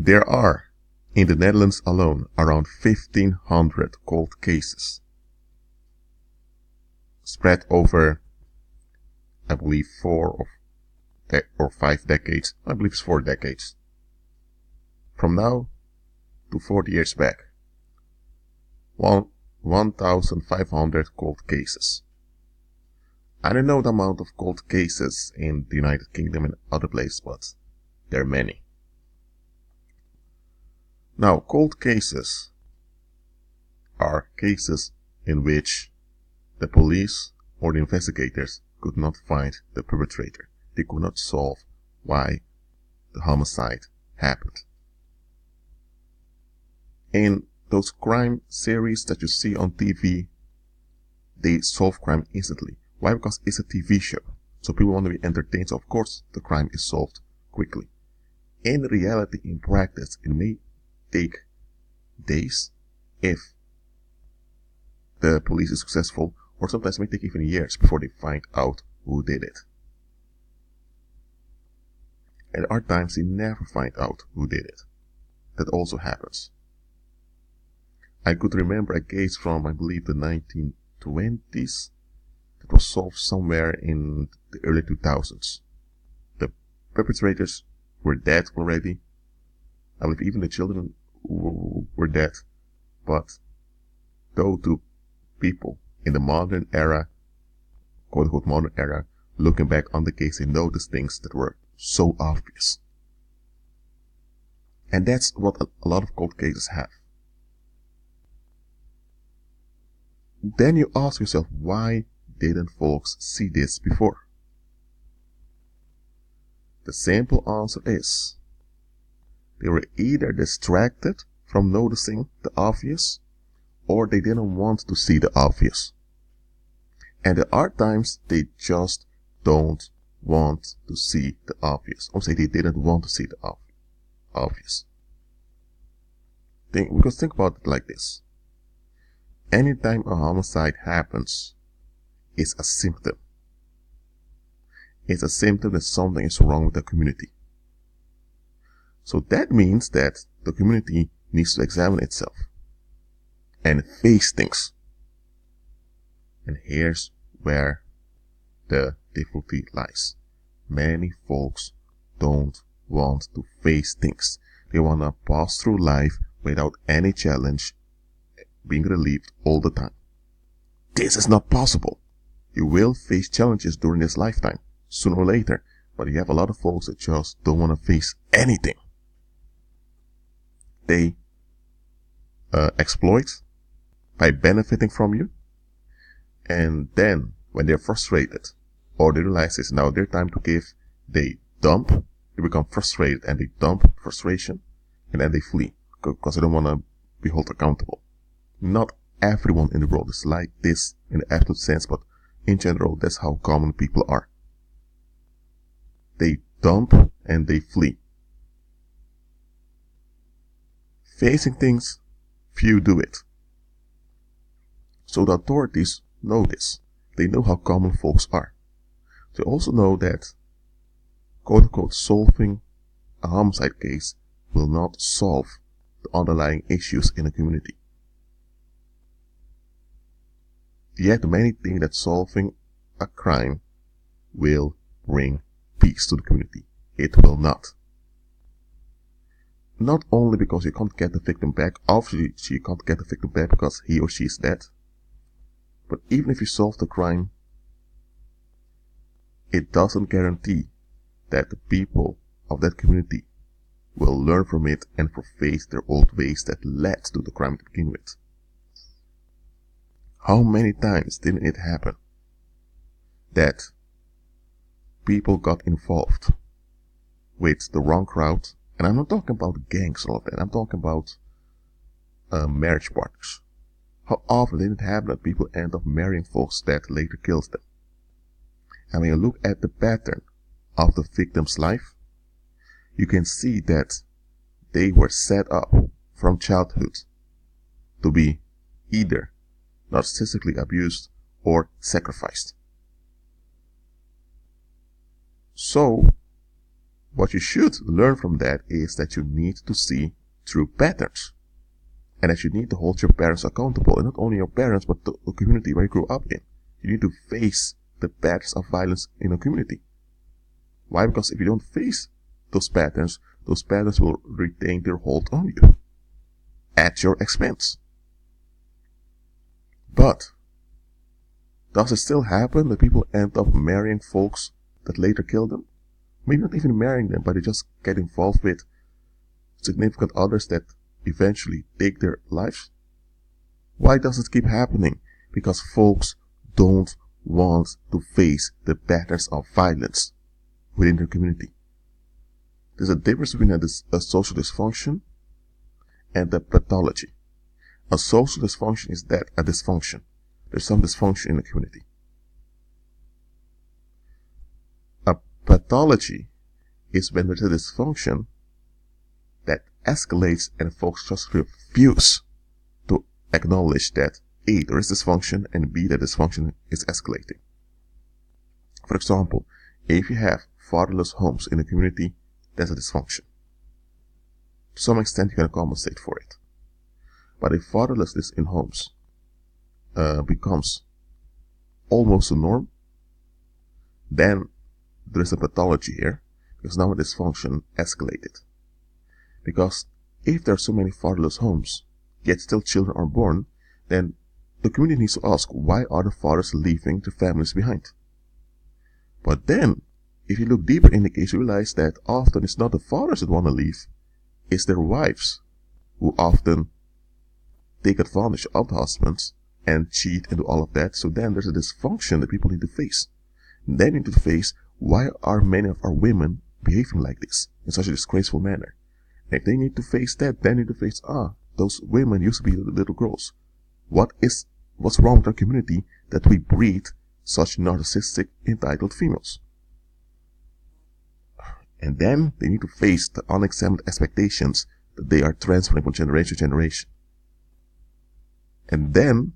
There are, in the Netherlands alone, around 1,500 cold cases spread over, I believe, 4 or 5 decades. I believe it's 4 decades. From now to 40 years back. 1,500 cold cases. I don't know the amount of cold cases in the United Kingdom and other places, but there are many. Now, cold cases are cases in which the police or the investigators could not find the perpetrator. They could not solve why the homicide happened. In those crime series that you see on TV, they solve crime instantly. Why? Because it's a TV show. So people want to be entertained. So of course, the crime is solved quickly. In reality, in practice, it may take days if the police is successful, or sometimes it may take even years before they find out who did it. And there are times they never find out who did it. That also happens. I could remember a case from, I believe, the 1920s that was solved somewhere in the early 2000s. The perpetrators were dead already. I believe even the children were dead. But those two people in the modern era, quote-unquote modern era, looking back on the case, they noticed things that were so obvious. And that's what a lot of cold cases have. Then you ask yourself, why didn't folks see this before? The simple answer is, they were either distracted from noticing the obvious, or they didn't want to see the obvious. And there are times they just don't want to see the obvious. Or say they didn't want to see the obvious. Because think about it like this. Anytime a homicide happens, it's a symptom. It's a symptom that something is wrong with the community. So that means that the community needs to examine itself and face things. And here's where the difficulty lies. Many folks don't want to face things. They want to pass through life without any challenge, being relieved all the time. This is not possible. You will face challenges during this lifetime, sooner or later, but you have a lot of folks that just don't want to face anything. They exploit by benefiting from you, and then when they're frustrated or they realize it's now their time to give, they dump, they become frustrated and they dump frustration, and then they flee because they don't want to be held accountable. Not everyone in the world is like this in the absolute sense, but in general, that's how common people are. They dump and they flee. Facing things, few do it. So the authorities know this. They know how common folks are. They also know that, quote-unquote, solving a homicide case will not solve the underlying issues in a community. Yet many think that solving a crime will bring peace to the community. It will not. Not only because you can't get the victim back, obviously you can't get the victim back because he or she is dead, but even if you solve the crime, it doesn't guarantee that the people of that community will learn from it and face their old ways that led to the crime to begin with. How many times didn't it happen that people got involved with the wrong crowd? And I'm not talking about gangs or all of that. I'm talking about marriage partners. How often did it happen that people end up marrying folks that later kills them? And when you look at the pattern of the victim's life, you can see that they were set up from childhood to be either narcissistically abused or sacrificed. So, what you should learn from that is that you need to see through patterns. And that you need to hold your parents accountable. And not only your parents, but the community where you grew up in. You need to face the patterns of violence in a community. Why? Because if you don't face those patterns will retain their hold on you. At your expense. But, does it still happen that people end up marrying folks that later kill them? Maybe not even marrying them, but they just get involved with significant others that eventually take their lives? Why does it keep happening? Because folks don't want to face the patterns of violence within their community. There's a difference between a social dysfunction and a pathology. A social dysfunction is that a dysfunction. There's some dysfunction in the community. A pathology is when there's a dysfunction that escalates and folks just refuse to acknowledge that A, there is dysfunction, and B, that dysfunction is escalating. For example, if you have fatherless homes in a community, that's a dysfunction. To some extent, you can compensate for it. But if fatherlessness in homes becomes almost a norm, then there is a pathology here, because now a dysfunction escalated. Because if there are so many fatherless homes, yet still children are born, then the community needs to ask, why are the fathers leaving their families behind? But then, if you look deeper in the case, you realize that often it's not the fathers that want to leave, it's their wives, who often take advantage of the husbands and cheat and do all of that. So then there's a dysfunction that people need to face. And they need to face, why are many of our women behaving like this in such a disgraceful manner? And if they need to face that, they need to face, those women used to be little girls. What's wrong with our community that we breed such narcissistic, entitled females? And then they need to face the unexamined expectations that they are transferring from generation to generation. And then,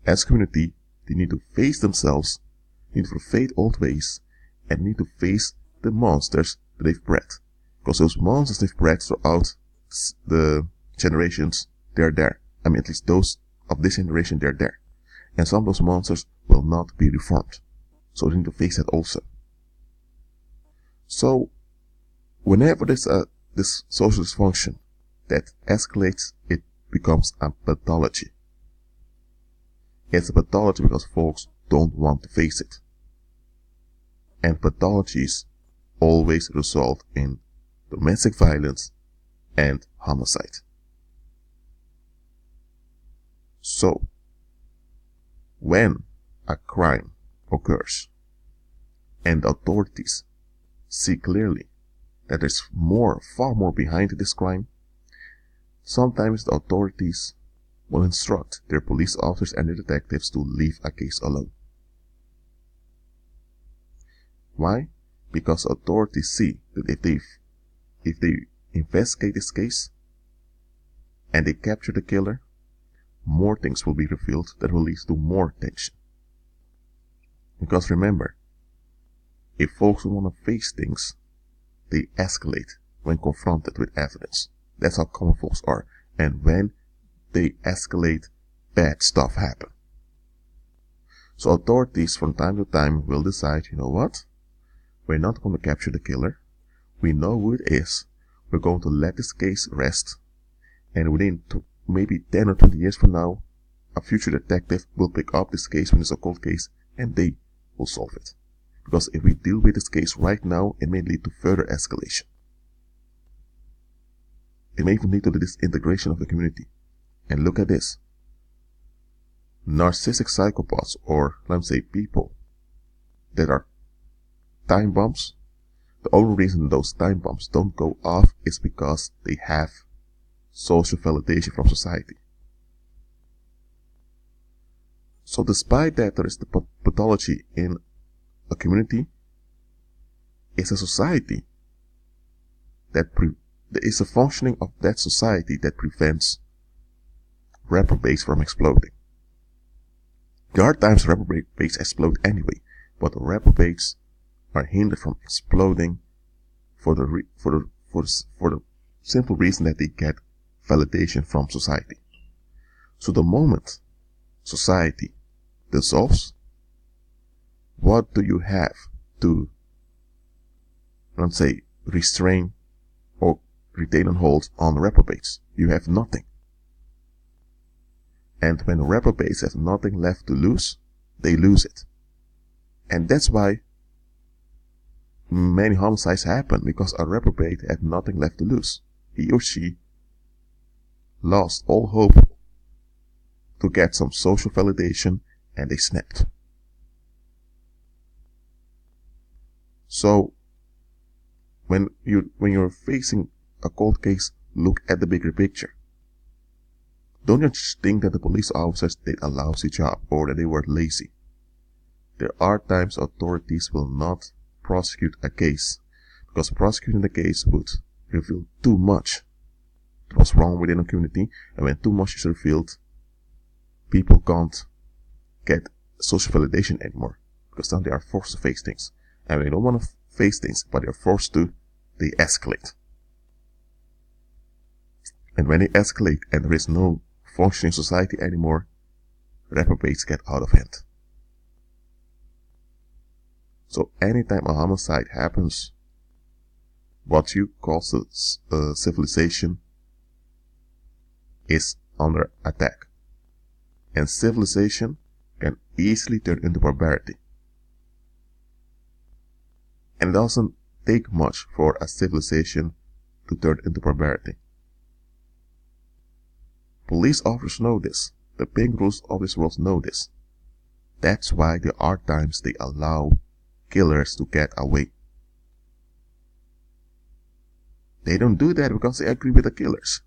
as a community, they need to face themselves, need to face old ways, and need to face the monsters that they've bred. Because those monsters they've bred throughout the generations, they're there. I mean, at least those of this generation, they're there. And some of those monsters will not be reformed. So they need to face that also. So, whenever there's this social dysfunction that escalates, it becomes a pathology. It's a pathology because folks don't want to face it. And pathologies always result in domestic violence and homicide. So, when a crime occurs and the authorities see clearly that there's far more behind this crime, sometimes the authorities will instruct their police officers and their detectives to leave a case alone. Why? Because authorities see that if they investigate this case and they capture the killer, more things will be revealed that will lead to more tension. Because remember, if folks want to face things, they escalate when confronted with evidence. That's how common folks are. And when they escalate, bad stuff happens. So authorities from time to time will decide, you know what? We're not going to capture the killer. We know who it is. We're going to let this case rest. And within maybe 10 or 20 years from now, a future detective will pick up this case when it's a cold case and they will solve it. Because if we deal with this case right now, it may lead to further escalation. It may even lead to the disintegration of the community. And look at this. Narcissistic psychopaths, or let's say people that are time bombs, the only reason those time bombs don't go off is because they have social validation from society. So despite that there is the pathology in a community, it's a society that is a functioning of that society that prevents reprobates from exploding. There are times reprobates explode anyway, but the reprobates are hindered from exploding for the simple reason that they get validation from society. So the moment society dissolves, what do you have to, let's say, restrain or retain and hold on reprobates? You have nothing. And when reprobates have nothing left to lose, they lose it. And that's why many homicides happen, because a reprobate had nothing left to lose. He or she lost all hope to get some social validation, and they snapped. So when you're facing a cold case, look at the bigger picture. Don't just think that the police officers did a lousy job or that they were lazy. There are times authorities will not prosecute a case because prosecuting the case would reveal too much that was wrong within a community, and when too much is revealed, people can't get social validation anymore because then they are forced to face things. And when they don't want to face things, but they're forced to, they escalate. And when they escalate and there is no functioning society anymore, reprobates get out of hand. So anytime a homicide happens, what you call civilization is under attack. And civilization can easily turn into barbarity. And it doesn't take much for a civilization to turn into barbarity. Police officers know this. The pink rules of this world know this. That's why there are times they allow killers to get away. They don't do that because they agree with the killers.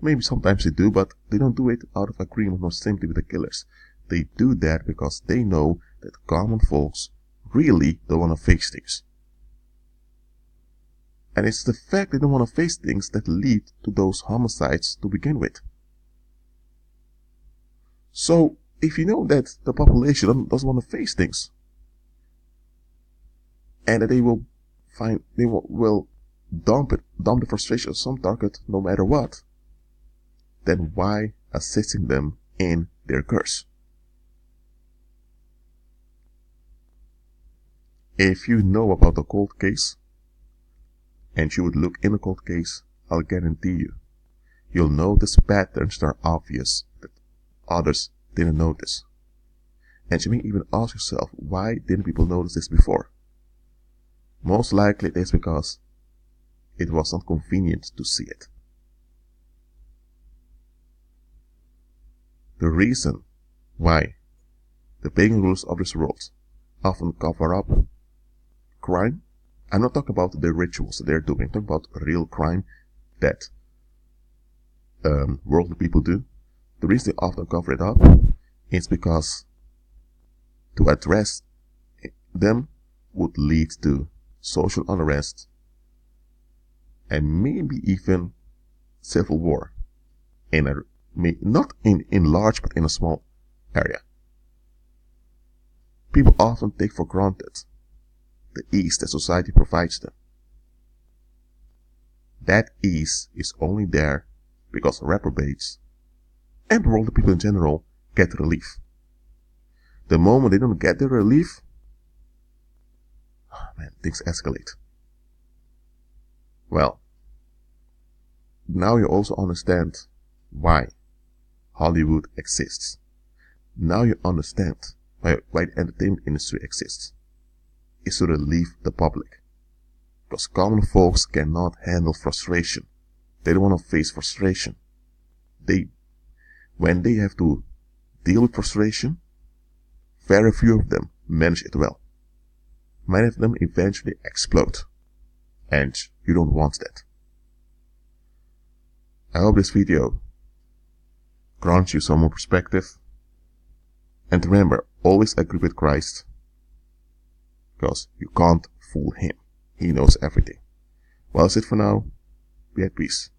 Maybe sometimes they do, but they don't do it out of agreement or simply with the killers. They do that because they know that common folks really don't want to face things. And it's the fact they don't want to face things that lead to those homicides to begin with. So, if you know that the population doesn't want to face things, and that they will dump the frustration on some target no matter what, then why assisting them in their curse? If you know about a cold case, and you would look in a cold case, I'll guarantee you'll notice patterns that are obvious that others didn't notice. And you may even ask yourself, why didn't people notice this before? Most likely it is because it was not convenient to see it. The reason why the pagan rules of this world often cover up crime, I'm not talking about the rituals that they're doing, I'm talking about real crime that worldly people do. The reason they often cover it up is because to address them would lead to social unrest and maybe even civil war not in large but in a small area. People often take for granted the ease that society provides them. That ease is only there because reprobates and worldly people in general get relief. The moment they don't get the relief, things escalate. Well, now you also understand why Hollywood exists. Now you understand why the entertainment industry exists. Is to relieve the public. Because common folks cannot handle frustration. They don't want to face frustration. When they have to deal with frustration, very few of them manage it well. Many of them eventually explode. And you don't want that. I hope this video grants you some more perspective. And remember, always agree with Christ. Because you can't fool him. He knows everything. Well, that's it for now. Be at peace.